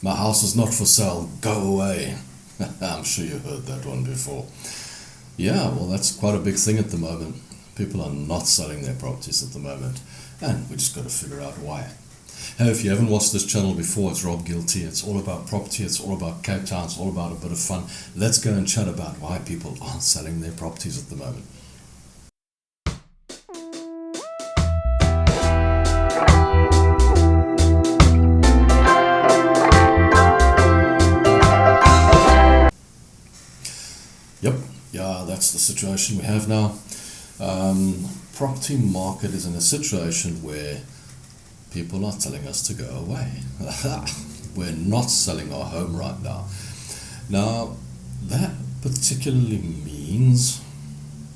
My house is not for sale, go away. I'm sure you heard that one before. Yeah, well, that's quite a big thing at the moment. People are not selling their properties at the moment, and we just got to figure out why. Hey, if you haven't watched this channel before, it's GillT. It's all about property, it's all about Cape Town, it's all about a bit of fun. Let's go and chat about why people aren't selling their properties at the moment. Yep, yeah, that's the situation we have now. Property market is in a situation where people are telling us to go away. We're not selling our home right now. Now, that particularly means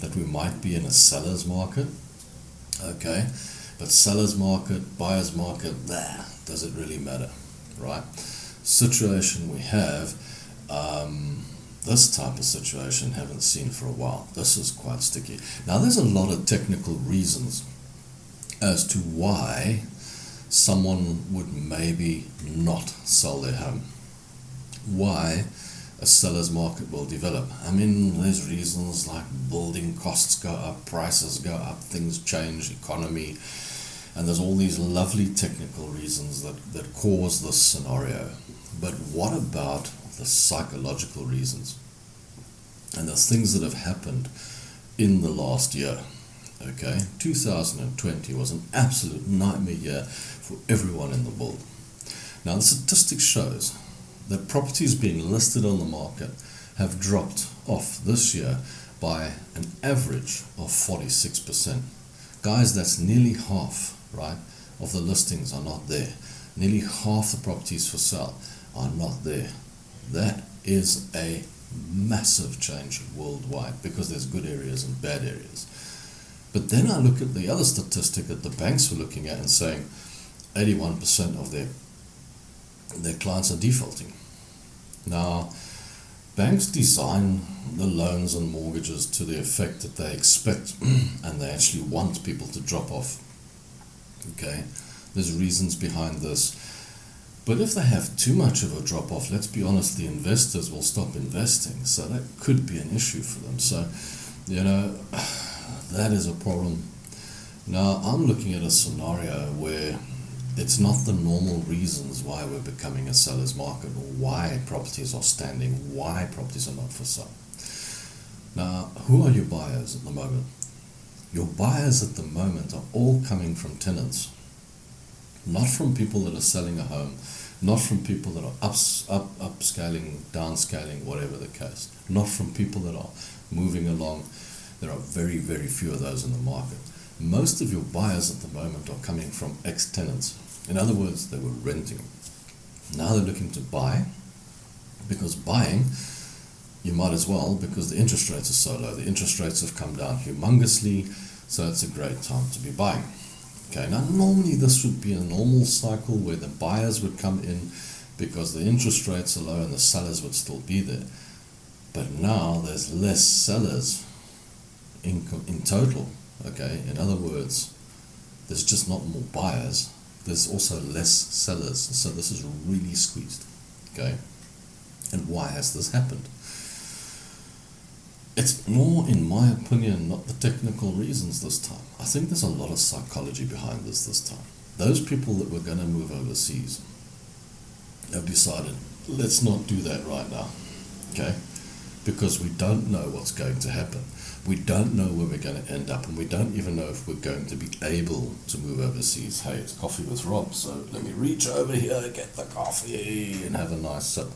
that we might be in a seller's market, okay? But seller's market, buyer's market, does it really matter, right? Situation we have, this type of situation haven't seen for a while. This is quite sticky. Now, there's a lot of technical reasons as to why someone would maybe not sell their home. Why a seller's market will develop. I mean, there's reasons like building costs go up, prices go up, things change, economy, and there's all these lovely technical reasons that cause this scenario. But what about the psychological reasons and the things that have happened in the last year? Okay, 2020 was an absolute nightmare year for everyone in the world. Now, the statistics shows that properties being listed on the market have dropped off this year by an average of 46%. Guys, that's nearly half, right, of the listings are not there. Nearly half the properties for sale are not there. That is a massive change worldwide because there's good areas and bad areas. But then I look at the other statistic that the banks were looking at and saying 81% of their clients are defaulting. Now, banks design the loans and mortgages to the effect that they expect and they actually want people to drop off. Okay, there's reasons behind this. But if they have too much of a drop off, let's be honest, the investors will stop investing. So that could be an issue for them. So, that is a problem. Now, I'm looking at a scenario where it's not the normal reasons why we're becoming a seller's market or why properties are standing, why properties are not for sale. Now, who are your buyers at the moment? Your buyers at the moment are all coming from tenants, not from people that are selling a home, not from people that are upscaling, downscaling, whatever the case, not from people that are moving along. There are very, very few of those in the market. Most of your buyers at the moment are coming from ex-tenants. In other words, they were renting. Now they're looking to buy, because buying, you might as well, because the interest rates are so low. The interest rates have come down humongously, so it's a great time to be buying. Okay, now normally this would be a normal cycle where the buyers would come in because the interest rates are low and the sellers would still be there. But now there's less sellers in total. Okay, in other words, there's just not more buyers, there's also less sellers, so this is really squeezed. Okay, and why has this happened? It's more, in my opinion, not the technical reasons this time. I think there's a lot of psychology behind this time. Those people that were going to move overseas have decided, let's not do that right now, okay? Because we don't know what's going to happen. We don't know where we're going to end up, and we don't even know if we're going to be able to move overseas. Hey, it's Coffee with Rob, so let me reach over here, get the coffee, and have a nice sip.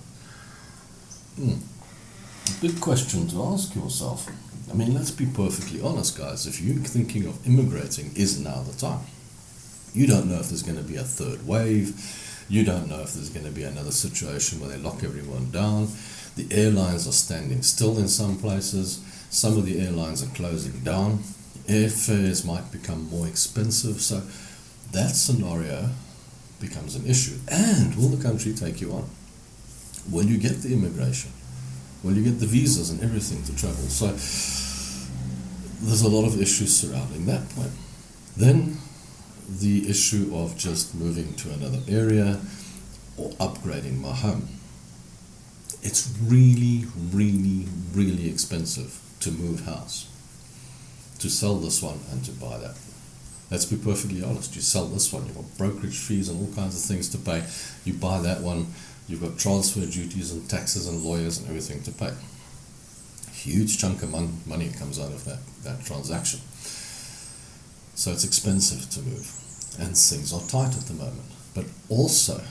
Big question to ask yourself. I mean, let's be perfectly honest, guys. If you're thinking of immigrating, is now the time? You don't know if there's going to be a third wave. You don't know if there's going to be another situation where they lock everyone down. The airlines are standing still in some places. Some of the airlines are closing down. Airfares might become more expensive. So that scenario becomes an issue. And will the country take you on? Will you get the immigration? Will you get the visas and everything to travel? So there's a lot of issues surrounding that point. Then the issue of just moving to another area or upgrading my home. It's really, really, really expensive to move house, to sell this one and to buy that. Let's be perfectly honest. You sell this one, you've got brokerage fees and all kinds of things to pay. You buy that one, you've got transfer duties and taxes and lawyers and everything to pay. Huge chunk of money comes out of that transaction. So it's expensive to move, and things are tight at the moment. But also,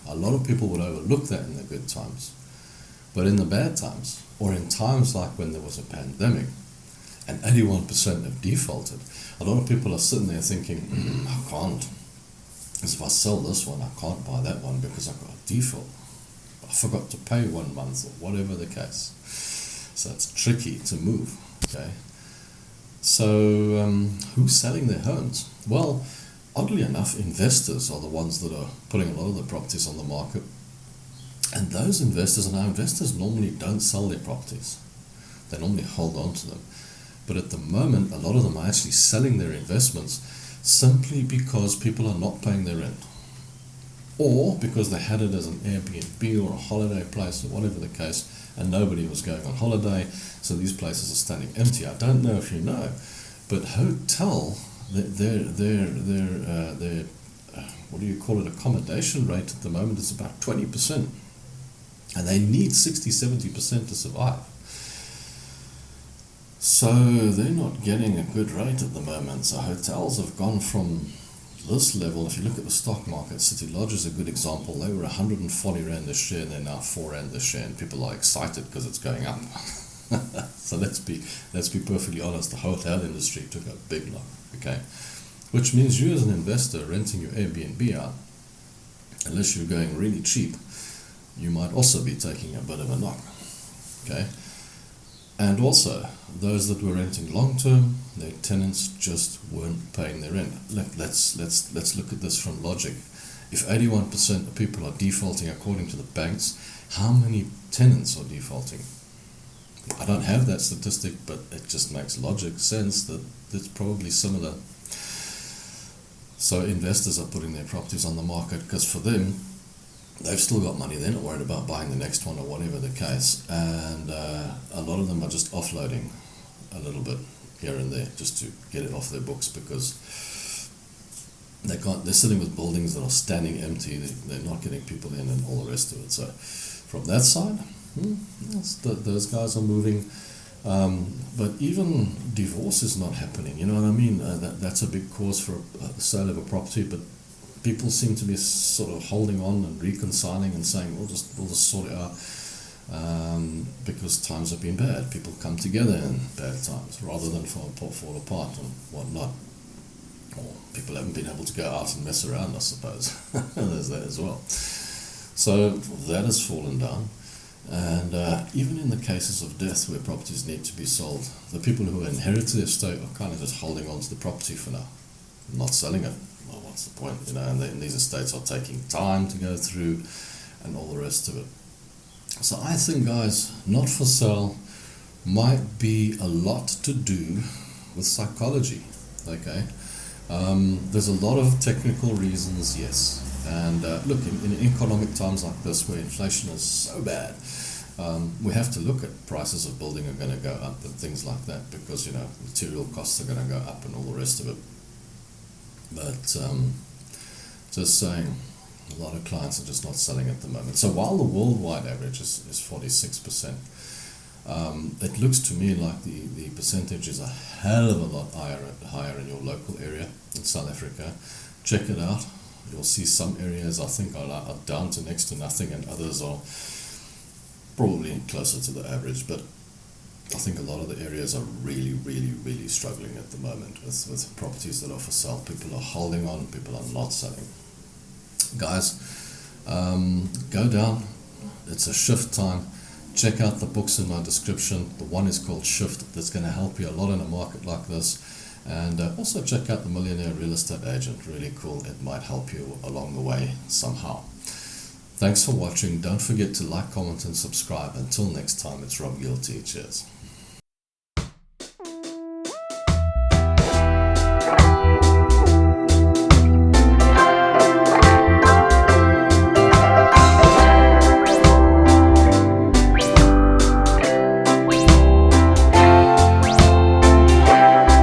a lot of people would overlook that in the good times. But in the bad times, or in times like when there was a pandemic, and 81% have defaulted, a lot of people are sitting there thinking, I can't. Because if I sell this one, I can't buy that one because I've got a default. I forgot to pay 1 month or whatever the case. So it's tricky to move, okay? So who's selling their homes? Well, oddly enough, investors are the ones that are putting a lot of the properties on the market. And those investors, and our investors normally don't sell their properties. They normally hold on to them. But at the moment, a lot of them are actually selling their investments simply because people are not paying their rent. Or because they had it as an Airbnb or a holiday place or whatever the case, and nobody was going on holiday, so these places are standing empty. I don't know if you know, but hotel, their what do you call it, accommodation rate at the moment is about 20%. And they need 60-70% to survive. So they're not getting a good rate at the moment. So hotels have gone from this level. If you look at the stock market, City Lodge is a good example. They were 140 Rand a share, and they're now 4 Rand a share, and people are excited because it's going up. So let's be perfectly honest. The hotel industry took a big knock, okay? Which means you as an investor renting your Airbnb out, unless you're going really cheap, you might also be taking a bit of a knock, okay? And also, those that were renting long term, their tenants just weren't paying their rent. Let's look at this from logic. If 81% of people are defaulting according to the banks, how many tenants are defaulting? I don't have that statistic, but it just makes logic sense that it's probably similar. So investors are putting their properties on the market because for them, they've still got money. They're not worried about buying the next one or whatever the case. And a lot of them are just offloading a little bit here and there just to get it off their books because they're sitting with buildings that are standing empty. They're not getting people in and all the rest of it. So from that side, those guys are moving. But even divorce is not happening. You know what I mean? That's a big cause for a sale of a property, but people seem to be sort of holding on and reconciling and saying, we'll just sort it out because times have been bad. People come together in bad times rather than fall apart and whatnot. Or people haven't been able to go out and mess around, I suppose. There's that as well. So that has fallen down. And even in the cases of death where properties need to be sold, the people who inherit the estate are kind of just holding on to the property for now, not selling it. Well, what's the point, you know? And these estates are taking time to go through, and all the rest of it. So I think, guys, not for sale might be a lot to do with psychology. Okay, there's a lot of technical reasons, yes. And look, in economic times like this, where inflation is so bad, we have to look at prices of building are going to go up and things like that because, you know, material costs are going to go up and all the rest of it. But just saying, a lot of clients are just not selling at the moment. So while the worldwide average is 46%, it looks to me like the percentage is a hell of a lot higher in your local area in South Africa. Check it out. You'll see some areas I think are down to next to nothing, and others are probably closer to the average. But I think a lot of the areas are really, really, really struggling at the moment with properties that are for sale. People are holding on, people are not selling. Guys, go down. It's a shift time. Check out the books in my description. The one is called Shift. That's going to help you a lot in a market like this. And also check out the Millionaire Real Estate Agent. Really cool. It might help you along the way somehow. Thanks for watching. Don't forget to like, comment, and subscribe. Until next time, it's Rob GillT. Cheers.